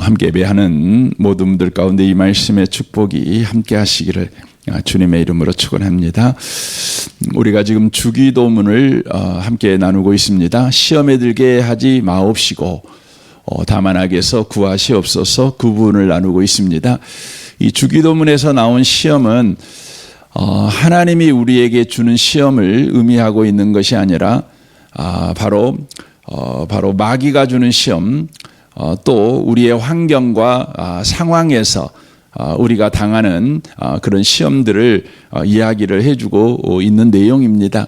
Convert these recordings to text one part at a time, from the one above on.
함께 예배하는 모든 분들 가운데 이 말씀의 축복이 함께 하시기를 주님의 이름으로 축원합니다. 우리가 지금 주기도문을 함께 나누고 있습니다. 시험에 들게 하지 마옵시고 다만 악에서 구하시옵소서 그 부분을 나누고 있습니다. 이 주기도문에서 나온 시험은 하나님이 우리에게 주는 시험을 의미하고 있는 것이 아니라 바로 마귀가 주는 시험, 또 우리의 환경과 상황에서 우리가 당하는 그런 시험들을 이야기를 해주고 있는 내용입니다.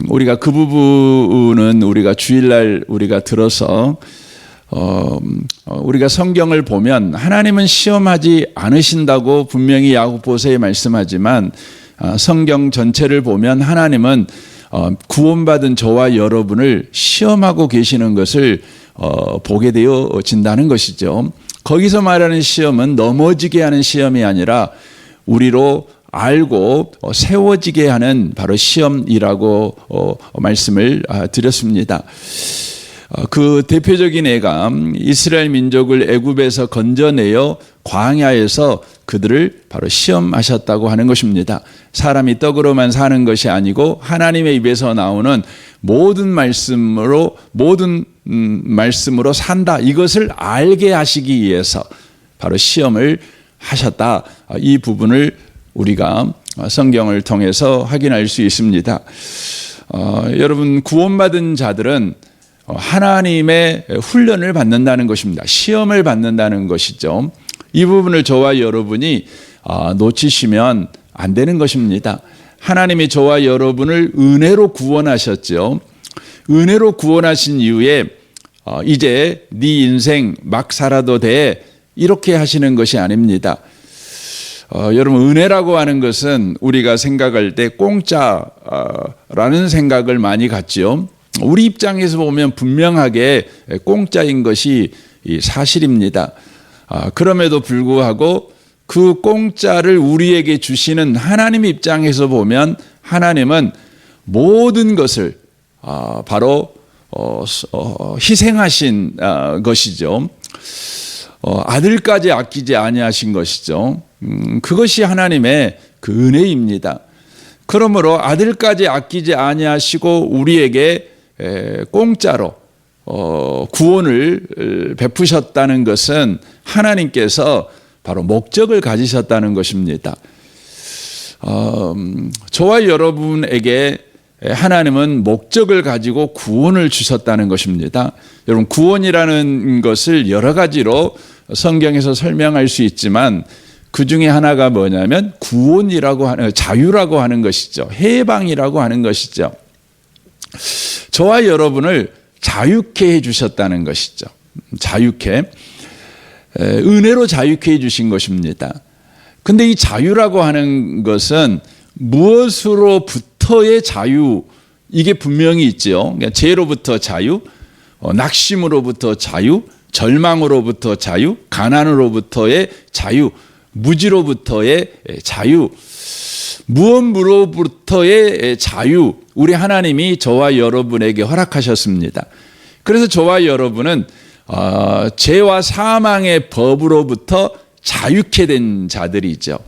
우리가 그 부분은 우리가 주일날 우리가 들어서 우리가 성경을 보면 하나님은 시험하지 않으신다고 분명히 야고보서에 말씀하지만 성경 전체를 보면 하나님은 구원받은 저와 여러분을 시험하고 계시는 것을 보게 되어진다는 것이죠. 거기서 말하는 시험은 넘어지게 하는 시험이 아니라 우리로 알고 세워지게 하는 바로 시험이라고 말씀을 드렸습니다. 그 대표적인 예가 이스라엘 민족을 애굽에서 건져내어 광야에서 그들을 바로 시험하셨다고 하는 것입니다. 사람이 떡으로만 사는 것이 아니고 하나님의 입에서 나오는 모든 말씀으로 산다. 이것을 알게 하시기 위해서 바로 시험을 하셨다. 이 부분을 우리가 성경을 통해서 확인할 수 있습니다. 여러분, 구원받은 자들은 하나님의 훈련을 받는다는 것입니다. 시험을 받는다는 것이죠. 이 부분을 저와 여러분이 놓치시면 안 되는 것입니다. 하나님이 저와 여러분을 은혜로 구원하셨죠. 은혜로 구원하신 이후에 이제 네 인생 막 살아도 돼 이렇게 하시는 것이 아닙니다. 여러분, 은혜라고 하는 것은 우리가 생각할 때 공짜라는 생각을 많이 갖지요. 우리 입장에서 보면 분명하게 공짜인 것이 사실입니다. 그럼에도 불구하고 그 공짜를 우리에게 주시는 하나님 입장에서 보면 하나님은 모든 것을 바로 희생하신 것이죠. 아들까지 아끼지 아니하신 것이죠. 그것이 하나님의 그 은혜입니다. 그러므로 아들까지 아끼지 아니하시고 우리에게 공짜로 구원을 베푸셨다는 것은 하나님께서 바로 목적을 가지셨다는 것입니다. 저와 여러분에게 하나님은 목적을 가지고 구원을 주셨다는 것입니다. 여러분, 구원이라는 것을 여러 가지로 성경에서 설명할 수 있지만 그 중에 하나가 뭐냐면 구원이라고 하는, 자유라고 하는 것이죠. 해방이라고 하는 것이죠. 저와 여러분을 자유케 해주셨다는 것이죠. 자유케, 은혜로 자유케 해주신 것입니다. 근데 이 자유라고 하는 것은 무엇으로부터의 자유, 이게 분명히 있죠. 그러니까 죄로부터 자유, 낙심으로부터 자유, 절망으로부터 자유, 가난으로부터의 자유, 무지로부터의 자유, 무엇으로부터의 자유, 우리 하나님이 저와 여러분에게 허락하셨습니다. 그래서 저와 여러분은 죄와 사망의 법으로부터 자유케 된 자들이죠.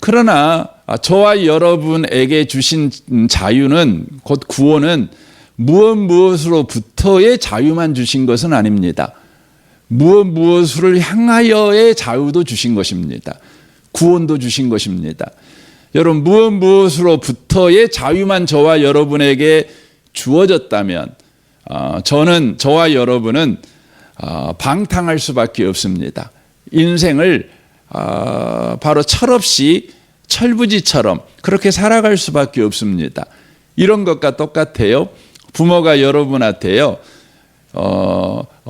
그러나 저와 여러분에게 주신 자유는, 곧 구원은 무엇으로부터의 자유만 주신 것은 아닙니다. 무엇을 향하여의 자유도 주신 것입니다. 구원도 주신 것입니다. 여러분, 무엇으로부터의 자유만 저와 여러분에게 주어졌다면 저와 여러분은 방탕할 수밖에 없습니다. 인생을 바로 철없이 철부지처럼 그렇게 살아갈 수밖에 없습니다. 이런 것과 똑같아요. 부모가 여러분한테요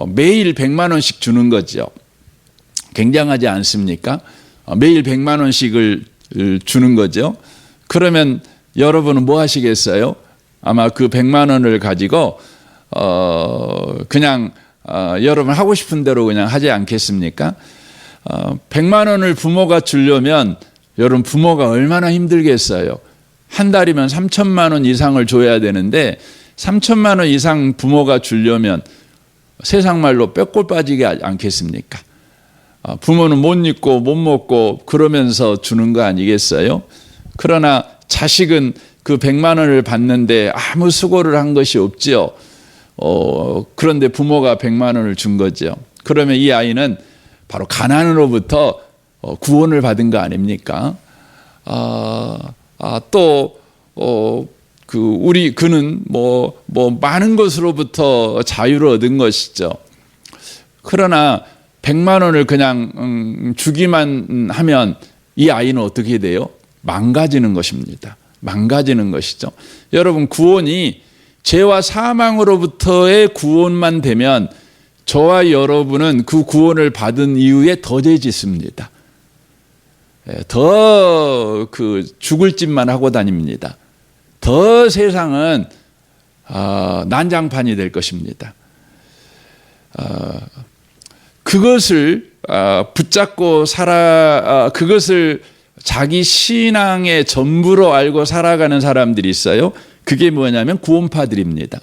매일 100만 원씩 주는 거죠. 굉장하지 않습니까? 매일 100만 원씩을 주는 거죠. 그러면 여러분은 뭐 하시겠어요? 아마 그 100만 원을 가지고 그냥 여러분 하고 싶은 대로 그냥 하지 않겠습니까? 100만 원을 부모가 주려면 여러분, 부모가 얼마나 힘들겠어요. 한 달이면 3천만 원 이상을 줘야 되는데 3천만 원 이상 부모가 주려면 세상 말로 빼골 빠지게 않겠습니까? 부모는 못 입고 못 먹고 그러면서 주는 거 아니겠어요? 그러나 자식은 그 100만 원을 받는데 아무 수고를 한 것이 없지요. 그런데 부모가 100만 원을 준 거죠. 그러면 이 아이는 바로 가난으로부터 구원을 받은 거 아닙니까? 그는 많은 것으로부터 자유를 얻은 것이죠. 그러나 100만 원을 그냥 주기만 하면 이 아이는 어떻게 돼요? 망가지는 것입니다. 망가지는 것이죠. 여러분, 구원이 죄와 사망으로부터의 구원만 되면 저와 여러분은 그 구원을 받은 이후에 더 죄 짓습니다. 더 죽을 짓만 하고 다닙니다. 더 세상은 난장판이 될 것입니다. 그것을 붙잡고 그것을 자기 신앙의 전부로 알고 살아가는 사람들이 있어요. 그게 뭐냐면 구원파들입니다.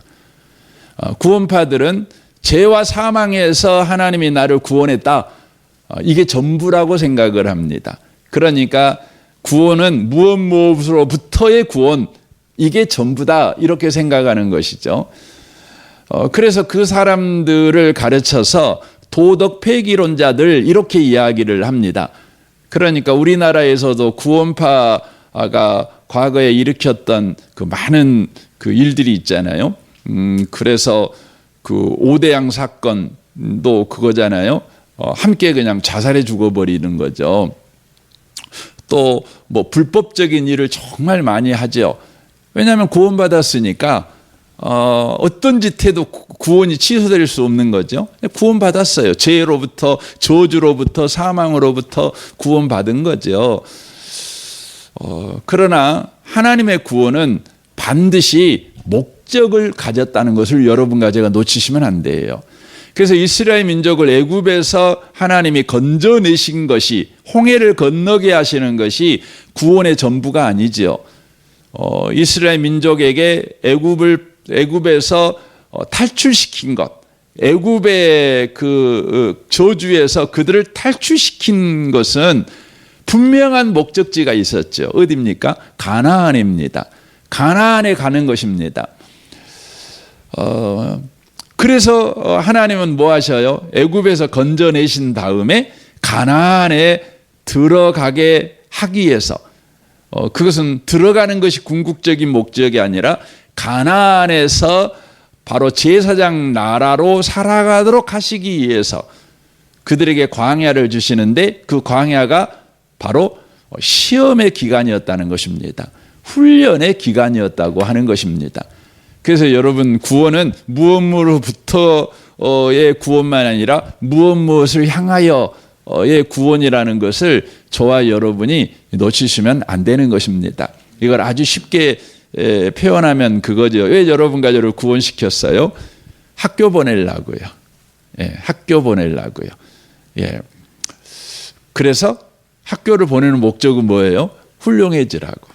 구원파들은 죄와 사망에서 하나님이 나를 구원했다. 이게 전부라고 생각을 합니다. 그러니까 구원은 무엇으로부터의 구원, 이게 전부다, 이렇게 생각하는 것이죠. 그래서 그 사람들을 가르쳐서 도덕 폐기론자들, 이렇게 이야기를 합니다. 그러니까 우리나라에서도 구원파가 과거에 일으켰던 그 많은 그 일들이 있잖아요. 그래서 그 오대양 사건도 그거잖아요. 함께 그냥 자살해 죽어버리는 거죠. 또 불법적인 일을 정말 많이 하죠. 왜냐하면 구원받았으니까 어떤 짓 해도 구원이 취소될 수 없는 거죠. 구원받았어요. 죄로부터, 저주로부터, 사망으로부터 구원받은 거죠. 그러나 하나님의 구원은 반드시 목적을 가졌다는 것을 여러분과 제가 놓치시면 안 돼요. 그래서 이스라엘 민족을 애굽에서 하나님이 건져내신 것이, 홍해를 건너게 하시는 것이 구원의 전부가 아니죠. 이스라엘 민족에게 애굽에서 탈출시킨 것, 애굽의 그 저주에서 그들을 탈출시킨 것은 분명한 목적지가 있었죠. 어디입니까? 가나안입니다. 가나안에 가는 것입니다. 그래서 하나님은 뭐 하셔요? 애굽에서 건져내신 다음에 가나안에 들어가게 하기 위해서, 그것은 들어가는 것이 궁극적인 목적이 아니라 가나안에서 바로 제사장 나라로 살아가도록 하시기 위해서 그들에게 광야를 주시는데, 그 광야가 바로 시험의 기간이었다는 것입니다. 훈련의 기간이었다고 하는 것입니다. 그래서 여러분, 구원은 무엇으로부터의 구원만 아니라 무엇을 향하여의 구원이라는 것을 저와 여러분이 놓치시면 안 되는 것입니다. 이걸 아주 쉽게 표현하면 그거죠. 왜 여러분과 저를 구원시켰어요? 학교 보내려고요. 학교 보내려고요. 그래서 학교를 보내는 목적은 뭐예요? 훌륭해지라고.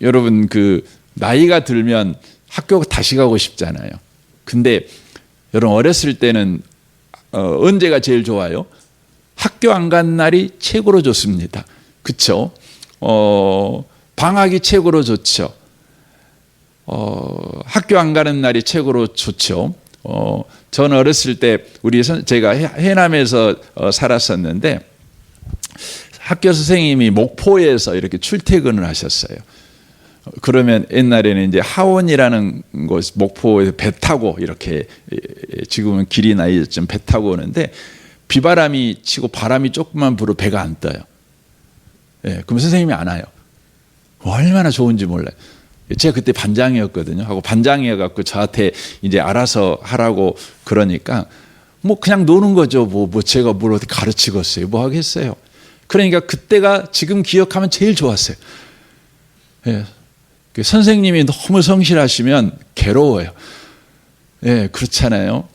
여러분, 나이가 들면 학교 다시 가고 싶잖아요. 근데 여러분, 어렸을 때는 언제가 제일 좋아요? 학교 안 간 날이 최고로 좋습니다. 그렇죠? 방학이 최고로 좋죠. 학교 안 가는 날이 최고로 좋죠. 저는 어렸을 때 제가 해남에서 살았었는데, 학교 선생님이 목포에서 이렇게 출퇴근을 하셨어요. 그러면 옛날에는 이제 하원이라는 곳, 목포에서 배 타고 이렇게, 지금은 길이 나이졌지만 배 타고 오는데, 비바람이 치고 바람이 조금만 불어 배가 안 떠요. 그럼 선생님이 안 와요. 얼마나 좋은지 몰라요. 제가 그때 반장이었거든요. 하고 반장이어갖고 저한테 이제 알아서 하라고 그러니까 그냥 노는 거죠. 제가 뭘 어디 가르치겠어요. 뭐 하겠어요. 그러니까 그때가 지금 기억하면 제일 좋았어요. 선생님이 너무 성실하시면 괴로워요. 그렇잖아요.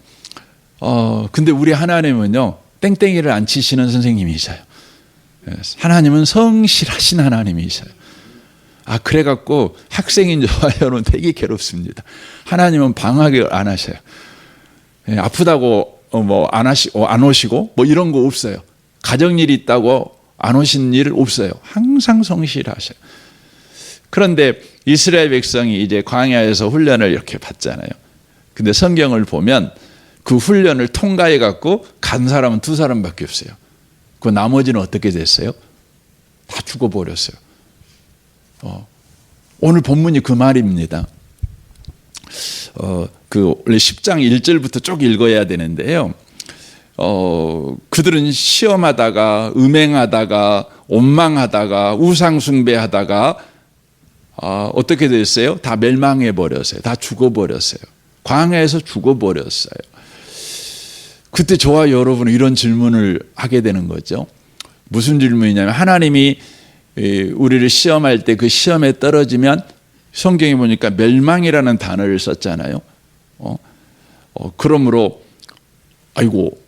근데 우리 하나님은요, 땡땡이를 안 치시는 선생님이셔요. 하나님은 성실하신 하나님이셔요. 그래갖고 학생인 저와는 되게 괴롭습니다. 하나님은 방학을 안 하셔요. 아프다고 안 오시고 뭐 이런 거 없어요. 가정일이 있다고 안 오신 일 없어요. 항상 성실하셔요. 그런데 이스라엘 백성이 이제 광야에서 훈련을 이렇게 받잖아요. 근데 성경을 보면 그 훈련을 통과해 갖고 간 사람은 2사람밖에 없어요. 그 나머지는 어떻게 됐어요? 다 죽어버렸어요. 오늘 본문이 그 말입니다. 원래 10장 1절부터 쭉 읽어야 되는데요. 그들은 시험하다가 음행하다가 원망하다가 우상숭배하다가 어떻게 됐어요? 다 멸망해 버렸어요. 다 죽어버렸어요. 광야에서 죽어버렸어요. 그때 저와 여러분은 이런 질문을 하게 되는 거죠. 무슨 질문이냐면 하나님이 우리를 시험할 때 그 시험에 떨어지면 성경에 보니까 멸망이라는 단어를 썼잖아요. 그러므로 아이고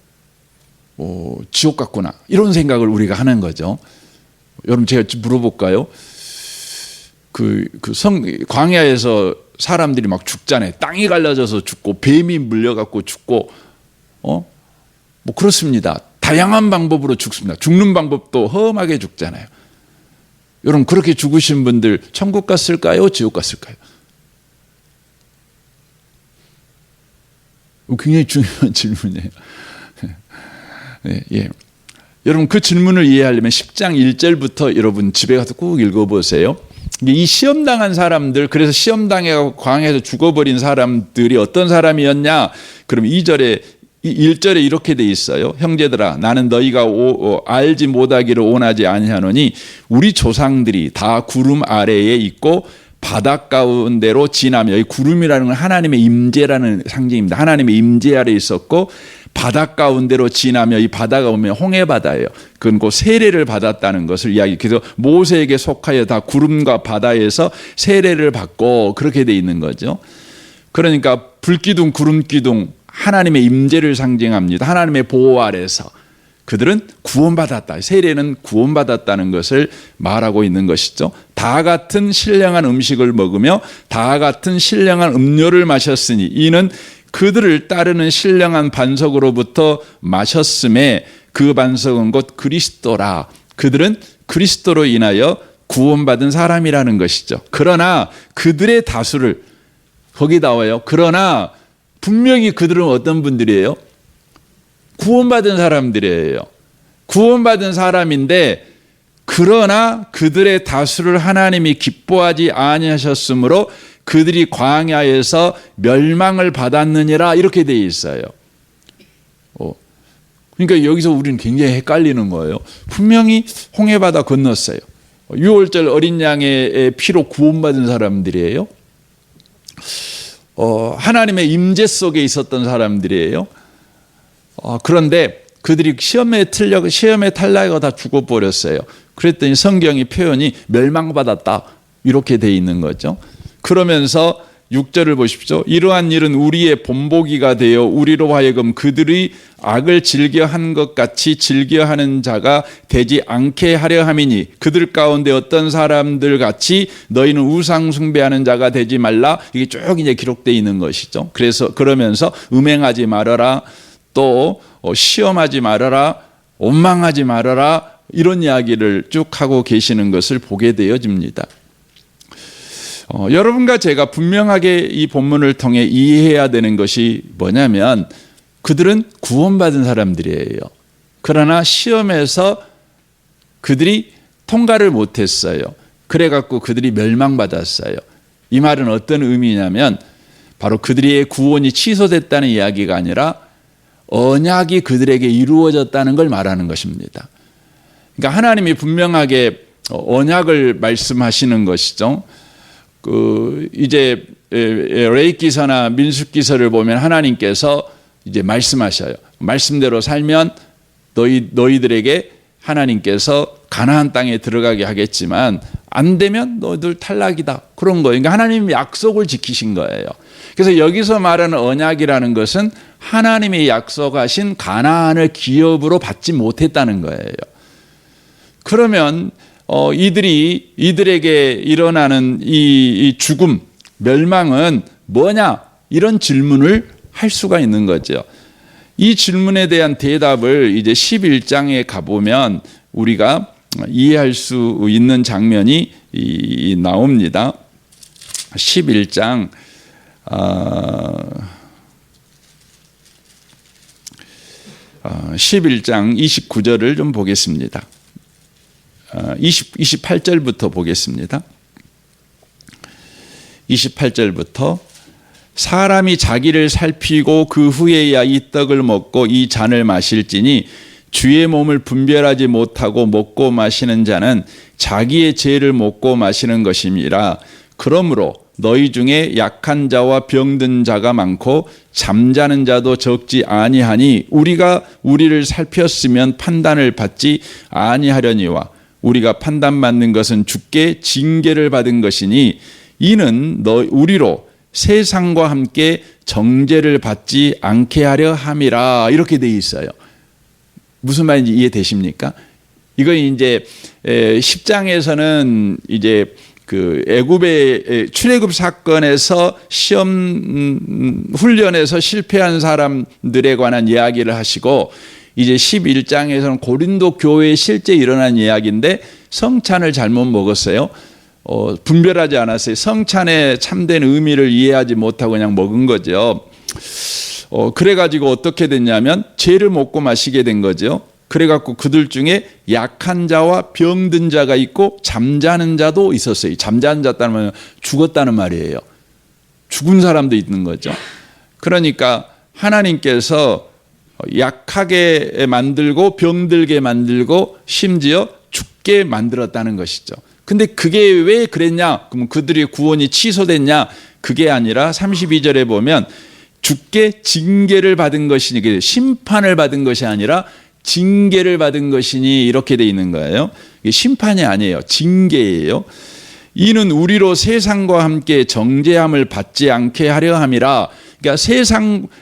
지옥 같구나 이런 생각을 우리가 하는 거죠. 여러분 제가 물어볼까요? 광야에서 사람들이 막 죽잖아요. 땅이 갈라져서 죽고 뱀이 물려갖고 죽고 뭐 그렇습니다. 다양한 방법으로 죽습니다. 죽는 방법도 험하게 죽잖아요. 여러분 그렇게 죽으신 분들 천국 갔을까요? 지옥 갔을까요? 굉장히 중요한 질문이에요. 예. 여러분 그 질문을 이해하려면 10장 1절부터 여러분 집에 가서 꼭 읽어보세요. 이 시험당한 사람들, 그래서 시험당해 광야에서 죽어버린 사람들이 어떤 사람이었냐? 그럼 1절에 이렇게 돼 있어요. 형제들아, 나는 너희가 알지 못하기를 원하지 아니하노니 우리 조상들이 다 구름 아래에 있고 바닷 가운데로 지나며, 이 구름이라는 건 하나님의 임재라는 상징입니다. 하나님의 임재 아래 있었고 바닷 가운데로 지나며, 이 바다가 오면 홍해 바다예요. 그건 그 세례를 받았다는 것을 이야기. 그래서 모세에게 속하여 다 구름과 바다에서 세례를 받고 그렇게 돼 있는 거죠. 그러니까 불기둥, 구름기둥, 하나님의 임재를 상징합니다. 하나님의 보호 아래서 그들은 구원받았다. 세례는 구원받았다는 것을 말하고 있는 것이죠. 다 같은 신령한 음식을 먹으며 다 같은 신령한 음료를 마셨으니 이는 그들을 따르는 신령한 반석으로부터 마셨음에 그 반석은 곧 그리스도라. 그들은 그리스도로 인하여 구원받은 사람이라는 것이죠. 그러나 그들의 다수를, 거기 나와요. 그러나 분명히 그들은 어떤 분들이에요? 구원받은 사람들이에요. 구원받은 사람인데 그러나 그들의 다수를 하나님이 기뻐하지 아니하셨으므로 그들이 광야에서 멸망을 받았느니라 이렇게 돼 있어요. 그러니까 여기서 우리는 굉장히 헷갈리는 거예요. 분명히 홍해바다 건넜어요. 6월절 어린 양의 피로 구원받은 사람들이에요. 하나님의 임재 속에 있었던 사람들이에요. 그런데 그들이 시험에 탈락하고 다 죽어버렸어요. 그랬더니 성경이 표현이 멸망받았다 이렇게 돼 있는 거죠. 그러면서 6절을 보십시오. 이러한 일은 우리의 본보기가 되어 우리로 하여금 그들이 악을 즐겨한 것 같이 즐겨하는 자가 되지 않게 하려 함이니 그들 가운데 어떤 사람들 같이 너희는 우상 숭배하는 자가 되지 말라. 이게 쭉 이제 기록되어 있는 것이죠. 그래서 그러면서 음행하지 말아라, 또 시험하지 말아라, 원망하지 말아라, 이런 이야기를 쭉 하고 계시는 것을 보게 되어집니다. 여러분과 제가 분명하게 이 본문을 통해 이해해야 되는 것이 뭐냐면 그들은 구원받은 사람들이에요. 그러나 시험에서 그들이 통과를 못했어요. 그래갖고 그들이 멸망받았어요. 이 말은 어떤 의미냐면 바로 그들의 구원이 취소됐다는 이야기가 아니라 언약이 그들에게 이루어졌다는 걸 말하는 것입니다. 그러니까 하나님이 분명하게 언약을 말씀하시는 것이죠. 이제 레위기서나 민수기서를 보면 하나님께서 이제 말씀하셔요. 말씀대로 살면 너희들에게 하나님께서 가나안 땅에 들어가게 하겠지만 안 되면 너희들 탈락이다. 그런 거예요. 그러니까 하나님이 약속을 지키신 거예요. 그래서 여기서 말하는 언약이라는 것은 하나님이 약속하신 가나안을 기업으로 받지 못했다는 거예요. 그러면 이들에게 일어나는 이 죽음, 멸망은 뭐냐? 이런 질문을 할 수가 있는 거죠. 이 질문에 대한 대답을 이제 11장에 가보면 우리가 이해할 수 있는 장면이 나옵니다. 11장 29절을 좀 보겠습니다. 28절부터 보겠습니다. 28절부터 사람이 자기를 살피고 그 후에야 이 떡을 먹고 이 잔을 마실지니 주의 몸을 분별하지 못하고 먹고 마시는 자는 자기의 죄를 먹고 마시는 것임이라. 그러므로 너희 중에 약한 자와 병든 자가 많고 잠자는 자도 적지 아니하니 우리가 우리를 살폈으면 판단을 받지 아니하려니와 우리가 판단받는 것은 주께 징계를 받은 것이니 이는 우리로 세상과 함께 정죄를 받지 않게 하려 함이라. 이렇게 돼 있어요. 무슨 말인지 이해되십니까? 이거 이제 10장에서는 이제 그 애굽의 출애굽 사건에서 시험 훈련에서 실패한 사람들에 관한 이야기를 하시고, 이제 11장에서는 고린도 교회에 실제 일어난 이야기인데 성찬을 잘못 먹었어요. 분별하지 않았어요. 성찬의 참된 의미를 이해하지 못하고 그냥 먹은 거죠. 그래가지고 어떻게 됐냐면 죄를 먹고 마시게 된 거죠. 그래갖고 그들 중에 약한 자와 병든 자가 있고 잠자는 자도 있었어요. 잠자는 자다는 죽었다는 말이에요. 죽은 사람도 있는 거죠. 그러니까 하나님께서 약하게 만들고 병들게 만들고 심지어 죽게 만들었다는 것이죠. 근데 그게 왜 그랬냐? 그럼 그들의 구원이 취소됐냐? 그게 아니라 32절에 보면 주께 징계를 받은 것이니, 심판을 받은 것이 아니라 징계를 받은 것이니 이렇게 돼 있는 거예요. 이게 심판이 아니에요. 징계예요. 이는 우리로 세상과 함께 정죄함을 받지 않게 하려 함이라. 그러니까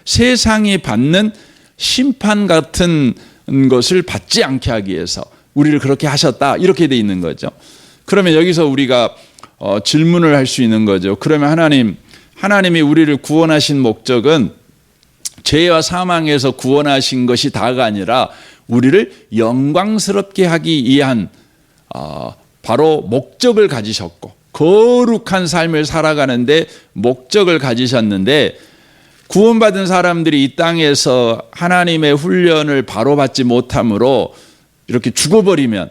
세상이 받는 심판 같은 것을 받지 않게 하기 위해서 우리를 그렇게 하셨다. 이렇게 돼 있는 거죠. 그러면 여기서 우리가 질문을 할 수 있는 거죠. 그러면 하나님이 우리를 구원하신 목적은 죄와 사망에서 구원하신 것이 다가 아니라 우리를 영광스럽게 하기 위한 바로 목적을 가지셨고, 거룩한 삶을 살아가는데 목적을 가지셨는데, 구원받은 사람들이 이 땅에서 하나님의 훈련을 바로 받지 못함으로 이렇게 죽어버리면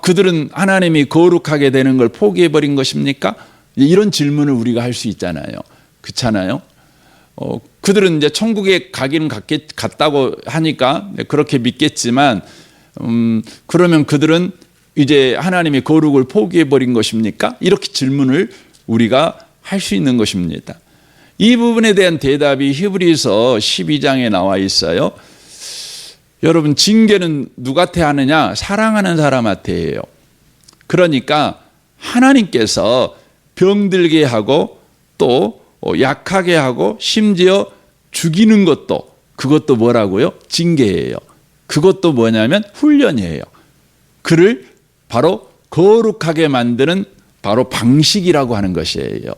그들은 하나님이 거룩하게 되는 걸 포기해버린 것입니까? 이런 질문을 우리가 할 수 있잖아요. 그렇잖아요. 그들은 이제 천국에 가기는 갔다고 하니까 그렇게 믿겠지만, 그러면 그들은 이제 하나님의 거룩을 포기해버린 것입니까? 이렇게 질문을 우리가 할 수 있는 것입니다. 이 부분에 대한 대답이 히브리서 12장에 나와 있어요. 여러분, 징계는 누구한테 하느냐? 사랑하는 사람한테 해요. 그러니까 하나님께서 병들게 하고 또 약하게 하고 심지어 죽이는 것도, 그것도 뭐라고요? 징계예요. 그것도 뭐냐면 훈련이에요. 그를 바로 거룩하게 만드는 바로 방식이라고 하는 것이에요.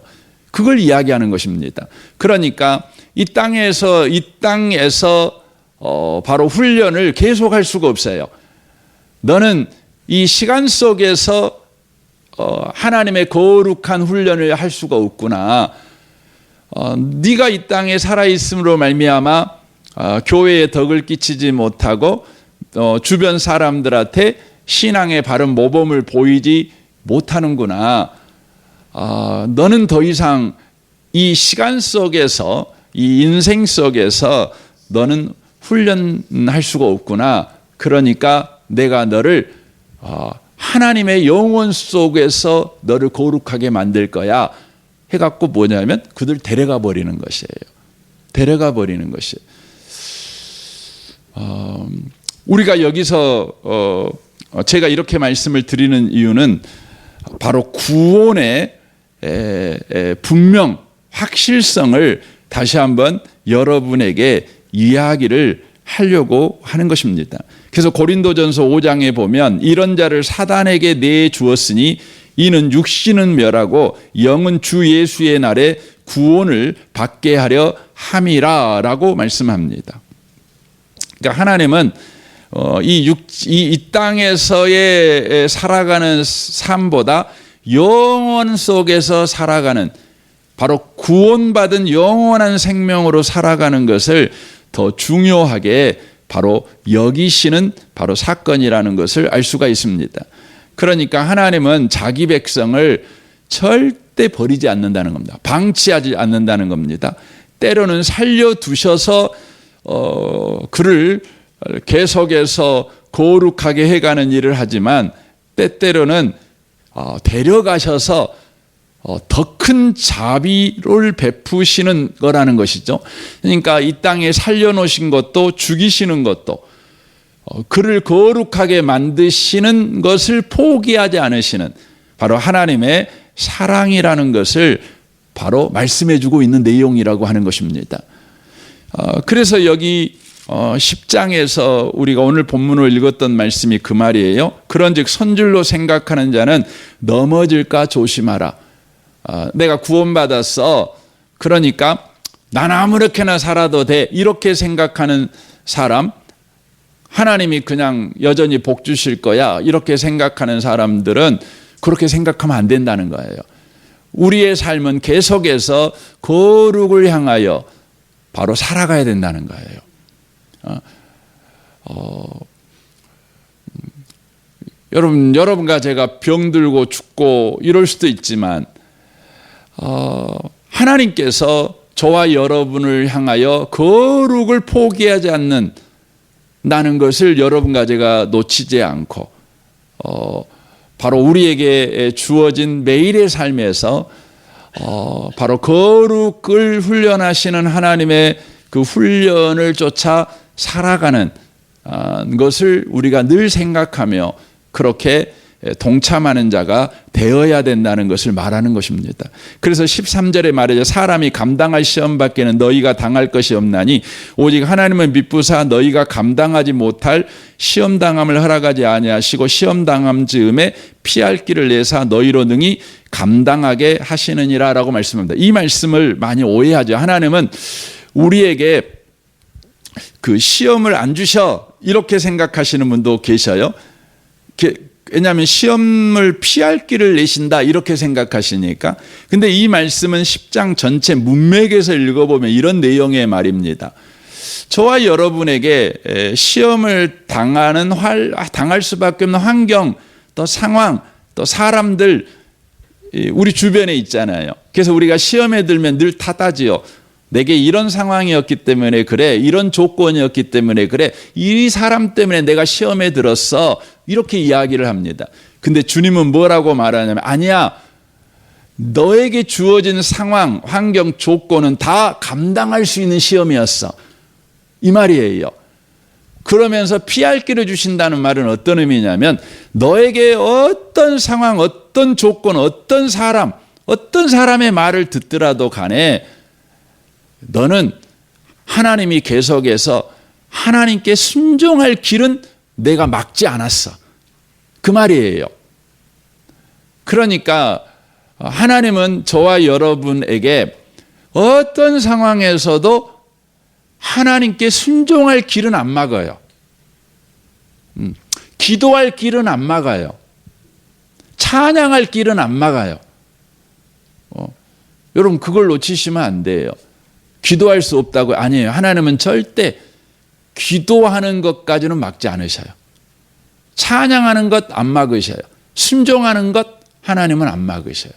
그걸 이야기하는 것입니다. 그러니까 이 땅에서 바로 훈련을 계속할 수가 없어요. 너는 이 시간 속에서 하나님의 거룩한 훈련을 할 수가 없구나. 네가 이 땅에 살아있음으로 말미암아 교회에 덕을 끼치지 못하고 주변 사람들한테 신앙의 바른 모범을 보이지 못하는구나. 너는 더 이상 이 시간 속에서, 이 인생 속에서 너는 훈련할 수가 없구나. 그러니까 내가 너를 하나님의 영혼 속에서 너를 거룩하게 만들 거야 해갖고 뭐냐면 그들 데려가 버리는 것이에요. 데려가 버리는 것이에요. 우리가 여기서 제가 이렇게 말씀을 드리는 이유는 바로 구원의 분명 확실성을 다시 한번 여러분에게 이야기를 하려고 하는 것입니다. 그래서 고린도전서 5장에 보면 이런 자를 사단에게 내주었으니 이는 육신은 멸하고 영은 주 예수의 날에 구원을 받게 하려 함이라라고 말씀합니다. 그러니까 하나님은 이 땅에서의 살아가는 삶보다 영원 속에서 살아가는, 바로 구원받은 영원한 생명으로 살아가는 것을 더 중요하게 바로 여기시는 바로 사건이라는 것을 알 수가 있습니다. 그러니까 하나님은 자기 백성을 절대 버리지 않는다는 겁니다. 방치하지 않는다는 겁니다. 때로는 살려두셔서 그를 계속해서 거룩하게 해가는 일을 하지만 때때로는 데려가셔서 더 큰 자비를 베푸시는 거라는 것이죠. 그러니까 이 땅에 살려놓으신 것도 죽이시는 것도 그를 거룩하게 만드시는 것을 포기하지 않으시는 바로 하나님의 사랑이라는 것을 바로 말씀해주고 있는 내용이라고 하는 것입니다. 그래서 여기 10장에서 우리가 오늘 본문을 읽었던 말씀이 그 말이에요. 그런즉 선줄로 생각하는 자는 넘어질까 조심하라. 내가 구원받았어. 그러니까 난 아무렇게나 살아도 돼. 이렇게 생각하는 사람, 하나님이 그냥 여전히 복 주실 거야. 이렇게 생각하는 사람들은 그렇게 생각하면 안 된다는 거예요. 우리의 삶은 계속해서 거룩을 향하여 바로 살아가야 된다는 거예요. 여러분과 제가 병들고 죽고 이럴 수도 있지만 하나님께서 저와 여러분을 향하여 거룩을 포기하지 않는다는 것을 여러분과 제가 놓치지 않고 바로 우리에게 주어진 매일의 삶에서 바로 거룩을 훈련하시는 하나님의 그 훈련을 쫓아 살아가는 것을 우리가 늘 생각하며 그렇게 동참하는 자가 되어야 된다는 것을 말하는 것입니다. 그래서 13절에 말하죠. 사람이 감당할 시험 밖에는 너희가 당할 것이 없나니 오직 하나님을 믿부사 너희가 감당하지 못할 시험 당함을 허락하지 아니하시고 시험 당함 즈음에 피할 길을 내사 너희로 능히 감당하게 하시느니라 라고 말씀합니다. 이 말씀을 많이 오해하죠. 하나님은 우리에게 그 시험을 안 주셔 이렇게 생각하시는 분도 계셔요. 왜냐하면 시험을 피할 길을 내신다 이렇게 생각하시니까. 근데 이 말씀은 10장 전체 문맥에서 읽어보면 이런 내용의 말입니다. 저와 여러분에게 시험을 당할 수밖에 없는 환경, 또 상황, 또 사람들 우리 주변에 있잖아요. 그래서 우리가 시험에 들면 늘 탓하지요. 내게 이런 상황이었기 때문에 그래, 이런 조건이었기 때문에 그래, 이 사람 때문에 내가 시험에 들었어, 이렇게 이야기를 합니다. 근데 주님은 뭐라고 말하냐면 아니야, 너에게 주어진 상황, 환경, 조건은 다 감당할 수 있는 시험이었어, 이 말이에요. 그러면서 피할 길을 주신다는 말은 어떤 의미냐면 너에게 어떤 상황, 어떤 조건, 어떤 사람의 말을 듣더라도 간에 너는 하나님이 계속해서 하나님께 순종할 길은 내가 막지 않았어, 그 말이에요. 그러니까 하나님은 저와 여러분에게 어떤 상황에서도 하나님께 순종할 길은 안 막아요. 기도할 길은 안 막아요. 찬양할 길은 안 막아요. 여러분 그걸 놓치시면 안 돼요. 기도할 수 없다고 아니에요. 하나님은 절대 기도하는 것까지는 막지 않으셔요. 찬양하는 것 안 막으셔요. 순종하는 것 하나님은 안 막으셔요.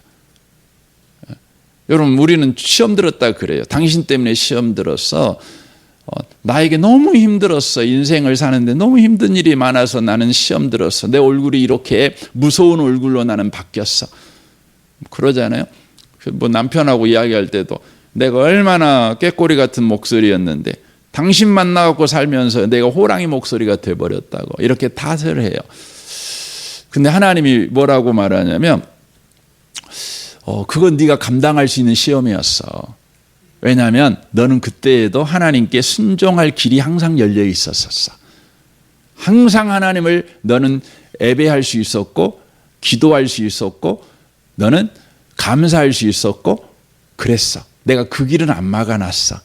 여러분 우리는 시험 들었다 그래요. 당신 때문에 시험 들었어. 나에게 너무 힘들었어. 인생을 사는데 너무 힘든 일이 많아서 나는 시험 들었어. 내 얼굴이 이렇게 무서운 얼굴로 나는 바뀌었어. 그러잖아요. 뭐 남편하고 이야기할 때도 내가 얼마나 꾀꼬리 같은 목소리였는데 당신 만나갖고 살면서 내가 호랑이 목소리가 돼버렸다고 이렇게 탓을 해요. 근데 하나님이 뭐라고 말하냐면 그건 네가 감당할 수 있는 시험이었어. 왜냐하면 너는 그때에도 하나님께 순종할 길이 항상 열려 있었었어. 항상 하나님을 너는 예배할 수 있었고 기도할 수 있었고 너는 감사할 수 있었고 그랬어. 내가 그 길은 안 막아놨어.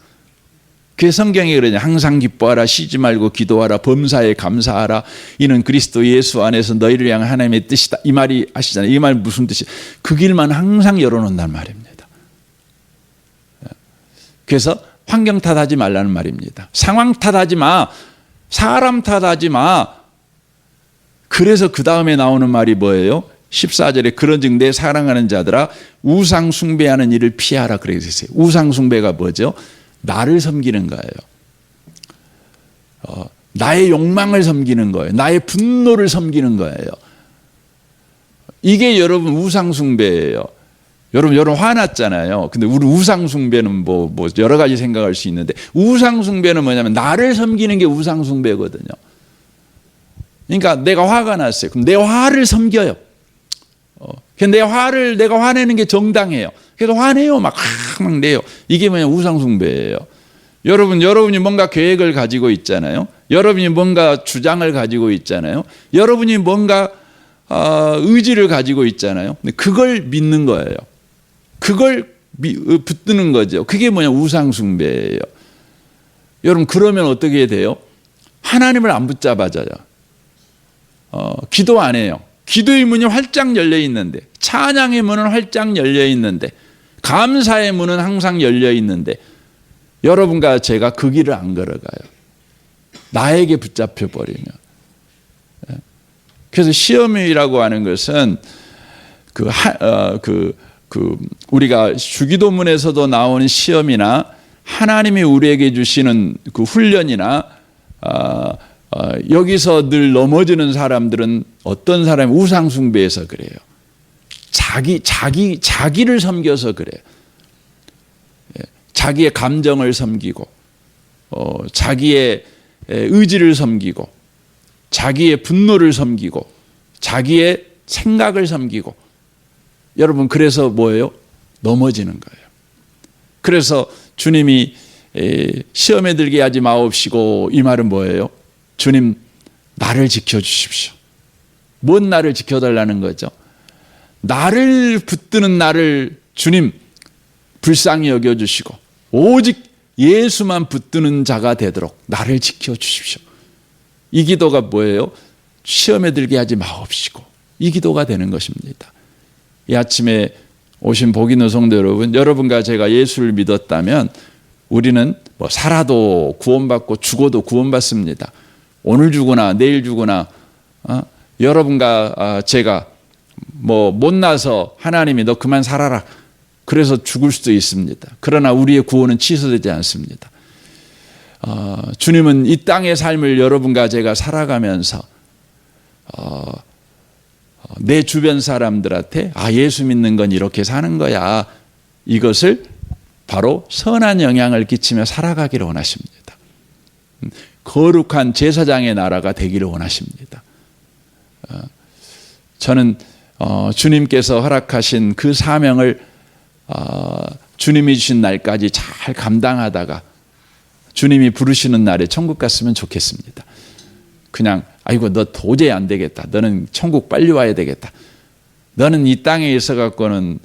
그래서 성경이 그러냐. 항상 기뻐하라, 쉬지 말고 기도하라, 범사에 감사하라. 이는 그리스도 예수 안에서 너희를 향한 하나님의 뜻이다. 이 말이 하시잖아요. 이 말 무슨 뜻이? 그 길만 항상 열어놓는단 말입니다. 그래서 환경 탓하지 말라는 말입니다. 상황 탓하지 마. 사람 탓하지 마. 그래서 그 다음에 나오는 말이 뭐예요? 14절에 그런즉 내 사랑하는 자들아 우상 숭배하는 일을 피하라 그렇게 했어요. 우상 숭배가 뭐죠? 나를 섬기는 거예요. 나의 욕망을 섬기는 거예요. 나의 분노를 섬기는 거예요. 이게 여러분 우상 숭배예요. 여러분 화났잖아요. 근데 우리 우상 숭배는 뭐 여러 가지 생각할 수 있는데 우상 숭배는 뭐냐면 나를 섬기는 게 우상 숭배거든요. 그러니까 내가 화가 났어요. 그럼 내 화를 섬겨요. 내가 화내는 게 정당해요. 그래서 화내요. 막 내요. 이게 뭐냐 우상 숭배예요. 여러분이 뭔가 계획을 가지고 있잖아요. 여러분이 뭔가 주장을 가지고 있잖아요. 여러분이 뭔가 의지를 가지고 있잖아요. 근데 그걸 믿는 거예요. 그걸 붙드는 거죠. 그게 뭐냐 우상 숭배예요. 여러분 그러면 어떻게 돼요? 하나님을 안 붙잡아져요. 기도 안 해요. 기도의 문이 활짝 열려 있는데, 찬양의 문은 활짝 열려 있는데, 감사의 문은 항상 열려 있는데 여러분과 제가 그 길을 안 걸어가요. 나에게 붙잡혀 버리면. 그래서 시험이라고 하는 것은 우리가 주기도문에서도 나오는 시험이나 하나님이 우리에게 주시는 그 훈련이나 여기서 늘 넘어지는 사람들은 어떤 사람이 우상 숭배해서 그래요. 자기를 섬겨서 그래요. 자기의 감정을 섬기고, 자기의 의지를 섬기고, 자기의 분노를 섬기고, 자기의 생각을 섬기고. 여러분 그래서 뭐예요? 넘어지는 거예요. 그래서 주님이 시험에 들게 하지 마옵시고 이 말은 뭐예요? 주님 나를 지켜주십시오. 뭔 나를 지켜달라는 거죠? 나를 붙드는 나를 주님 불쌍히 여겨주시고 오직 예수만 붙드는 자가 되도록 나를 지켜주십시오. 이 기도가 뭐예요? 시험에 들게 하지 마옵시고 이 기도가 되는 것입니다. 이 아침에 오신 복 있는 성도 여러분, 여러분과 제가 예수를 믿었다면 우리는 뭐 살아도 구원받고 죽어도 구원받습니다. 오늘 죽으나 내일 죽으나 여러분과 제가 뭐 못나서 하나님이 너 그만 살아라 그래서 죽을 수도 있습니다. 그러나 우리의 구원은 취소되지 않습니다. 주님은 이 땅의 삶을 여러분과 제가 살아가면서 내 주변 사람들한테 예수 믿는 건 이렇게 사는 거야. 이것을 바로 선한 영향을 끼치며 살아가기를 원하십니다. 거룩한 제사장의 나라가 되기를 원하십니다. 저는 주님께서 허락하신 그 사명을 주님이 주신 날까지 잘 감당하다가 주님이 부르시는 날에 천국 갔으면 좋겠습니다. 그냥 아이고 너 도저히 안 되겠다. 너는 천국 빨리 와야 되겠다. 너는 이 땅에 있어 갖고는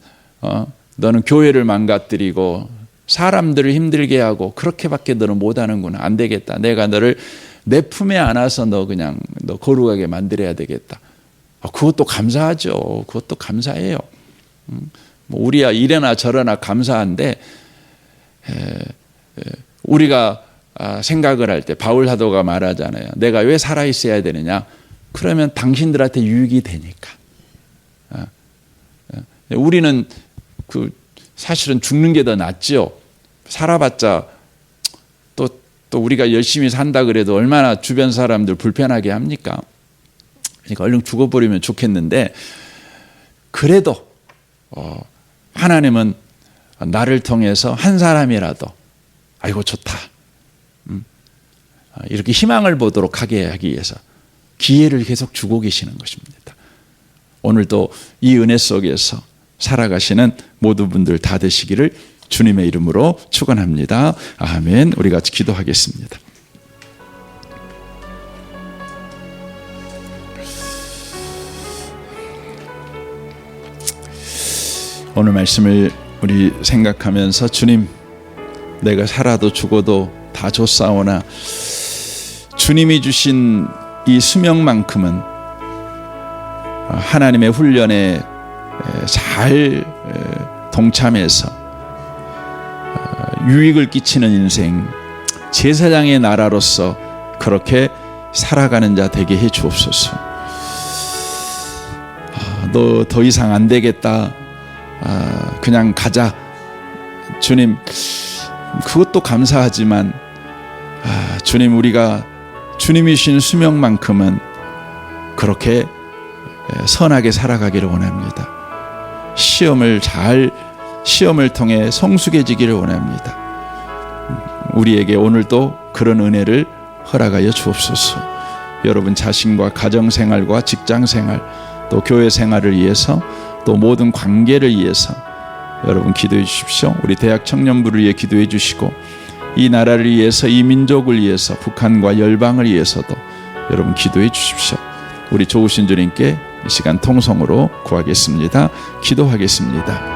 너는 교회를 망가뜨리고 사람들을 힘들게 하고 그렇게밖에 너는 못하는구나. 안 되겠다. 내가 너를 내 품에 안아서 너 거룩하게 만들어야 되겠다. 그것도 감사하죠. 그것도 감사해요. 뭐 우리야 이래나 저래나 감사한데 우리가 생각을 할 때 바울 사도가 말하잖아요. 내가 왜 살아있어야 되느냐? 그러면 당신들한테 유익이 되니까. 우리는 사실은 죽는 게 더 낫죠. 살아봤자 또 우리가 열심히 산다 그래도 얼마나 주변 사람들 불편하게 합니까? 그러니까 얼른 죽어버리면 좋겠는데 그래도 하나님은 나를 통해서 한 사람이라도 아이고 좋다. 이렇게 희망을 보도록 하게 하기 위해서 기회를 계속 주고 계시는 것입니다. 오늘도 이 은혜 속에서 살아가시는 모든 분들 다 되시기를 주님의 이름으로 축원합니다. 아멘. 우리 같이 기도하겠습니다. 오늘 말씀을 우리 생각하면서 주님, 내가 살아도 죽어도 다 줬사오나 주님이 주신 이 수명만큼은 하나님의 훈련에 잘 동참해서 유익을 끼치는 인생, 제사장의 나라로서 그렇게 살아가는 자 되게 해 주옵소서. 너 더 이상 안 되겠다, 그냥 가자. 주님, 그것도 감사하지만 주님, 우리가 주님이 주신 수명만큼은 그렇게 선하게 살아가기를 원합니다. 시험을 통해 성숙해지기를 원합니다. 우리에게 오늘도 그런 은혜를 허락하여 주옵소서. 여러분 자신과 가정생활과 직장생활, 또 교회생활을 위해서, 또 모든 관계를 위해서 여러분 기도해 주십시오. 우리 대학 청년부를 위해 기도해 주시고, 이 나라를 위해서, 이 민족을 위해서, 북한과 열방을 위해서도 여러분 기도해 주십시오. 우리 좋으신 주님께 이 시간 통성으로 구하겠습니다. 기도하겠습니다.